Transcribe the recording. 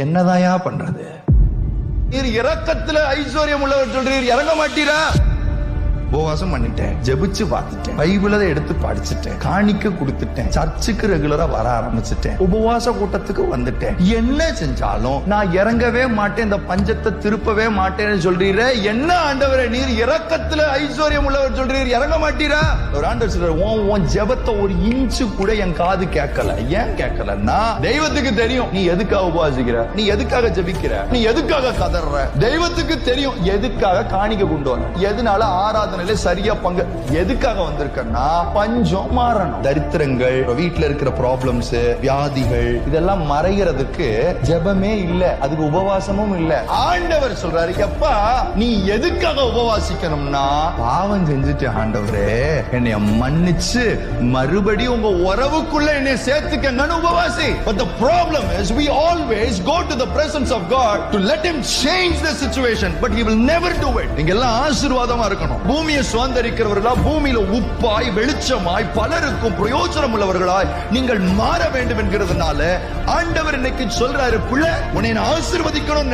என்னதாயா பண்றது? நீர் இரக்கத்துல ஐஸ்வர்யம் உள்ளவர் சொல்றீர், இறங்க மாட்டீரா? உபவாசம் பண்ணிட்டேன், ஜெபிச்சு பார்த்துட்டேன், பைபிளை எடுத்து படிச்சுட்டேன், காணிக்க கொடுத்துட்டேன், சர்ச்சுக்கு ரெகுலரா வர ஆரம்பிச்சுட்டேன், உபவாச கூட்டத்துக்கு வந்துட்டேன், என்ன செஞ்சாலும் நான் இறங்கவே மாட்டேன், இந்த பஞ்சத்தை திருப்பவே மாட்டேன்னு சொல்றீர. என்ன ஆண்டவரே, நீர் இரக்கத்துல ஐஸ்வர்யம் உள்ளவர் சொல்றீர், இறங்க மாட்டீரா? ஒரு ஆண்டவர் சொல்றாரு, உன் ஜெபத்தை ஒரு இன்ச்சு கூட என் காது கேட்கல. ஏன் கேட்கலன்னா, தெய்வத்துக்கு தெரியும் நீ எதுக்காக உபவாசிக்கிற, நீ எதுக்காக ஜெபிக்கிற, நீ எதுக்காக கதற. தெய்வத்துக்கு தெரியும் எதுக்காக காணிக்க கொண்டு வர, எதனால ஆராதனை சரியா பங்கு, எதுக்காக வந்திருக்கன்னா பஞ்சம் மாறணும். தரித்திரங்கள், வீட்டுல இருக்கிற ப்ராப்ளம்ஸ், வியாதிகள், இதெல்லாம் மறைகிறதுக்கு ஜெபமே இல்ல, அதுக்கு உபவாசமும் இல்ல. ஆண்டவர் சொல்றாரு, எப்பா நீ எதுக்காக உபவாசிக்கணும்னா, பாவம் செஞ்சுட்டு ஆண்டவரே என்னைய மன்னிச்சு மறுபடியும் உங்க உறவுக்குள்ள என்னை சேர்த்துக்கங்கன்னு உபவாசி. But the problem is we always go to the presence of God to let him change the situation, but he will never do it. நீங்க எல்லாம் ஆசீர்வாதமா இருக்கணும். பூமியை சுதந்தரிக்கிறவர்களா, பூமியில உப்பாய் வெளிச்சமாய் பலருக்கும் பிரயோஜனம் உள்ளவர்களாய் நீங்கள் மாற வேண்டும் என்கிறதுனால ஆண்டவர் இன்னைக்கு சொல்றாரு, பிள்ளை உன்னை நான் ஆசீர்வதிக்கணும்